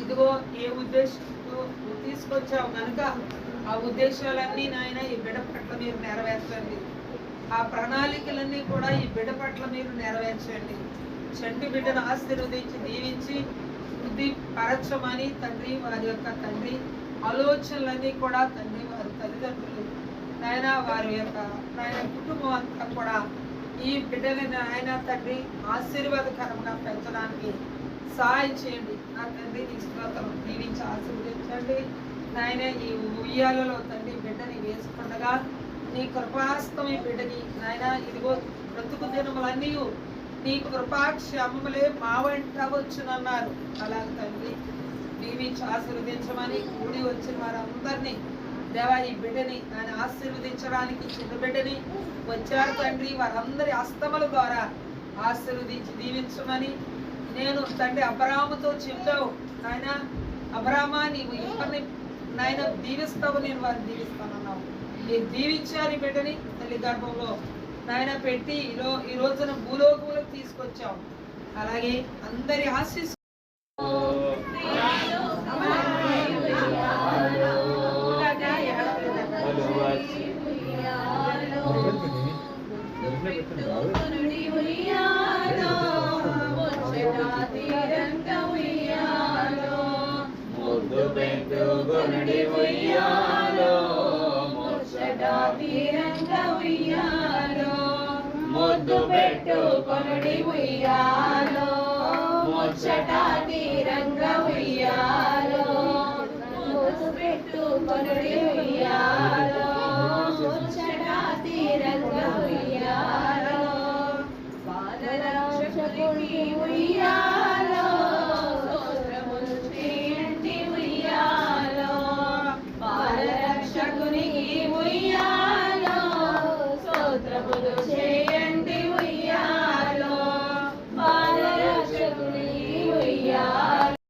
ఇదిగో ఏ ఉద్దేశంతో నువ్వు తీసుకొచ్చావు కనుక ఆ ఉద్దేశాలన్నీ నాయన ఈ బిడ్డ పట్ల మీరు నెరవేర్చండి. ఆ ప్రణాళికలన్నీ కూడా ఈ బిడ్డ పట్ల మీరు నెరవేర్చండి. చంటి బిడ్డను ఆశీర్వదించి దీవించి వృద్ధి పరచమని తండ్రి వారి యొక్క తండ్రి ఆలోచనలన్నీ కూడా తండ్రి వారి తల్లిదండ్రులు నాయన వారి యొక్క నాయన కుటుంబం అంతా కూడా ఈ బిడ్డని నాయన తండ్రి ఆశీర్వాదకరంగా పెంచడానికి సహాయం చేయండి. నా తండ్రి నీ స్తోత్రం దీవించి ఆశీర్వదించండి నాయన. ఈ ఉయ్యాలలో తండ్రి బిడ్డని వేసుకుండగా నీ కృపాస్తం ఈ బిడ్డని నాయన ఇదిగో బ్రతుకు దినములన్నీ నీ కృపాక్షేమములే మా వెంట వచ్చునన్నారు. అలాగే తండ్రి దీవించి ఆశీర్వదించమని కూడి వచ్చిన వారందరినీ దేవా ఈ బిడ్డని ఆయన ఆశీర్వదించడానికి చిన్న బిడ్డని వచ్చారు తండ్రి వారందరి హస్తముల ద్వారా ఆశీర్వదించి దీవించమని నేను తండ్రి అబ్రాహాముతో చెప్పావు నాయన, అబ్రామా నీవు ఎవరిని నాయన దీవిస్తావు, నేను వారిని దీవిస్తానన్నావు. మీరు దీవించారు ఈ బిడ్డని తల్లి గర్భంలో నాయన పెట్టి ఈ రోజున భూలోకములకు తీసుకొచ్చావు. అలాగే అందరి ఆశీస్సు ముద్దు పెట్టు కొనుడి ఉయ్యాలో ముచ్చట తీరంగ ఉయ్యాలో ముద్దు పెట్టు కొనుడి ఉయ్యాలో ముచ్చట తీరంగ ఉయ్యాలో బాలరక్షకుని ఉయ్యాలో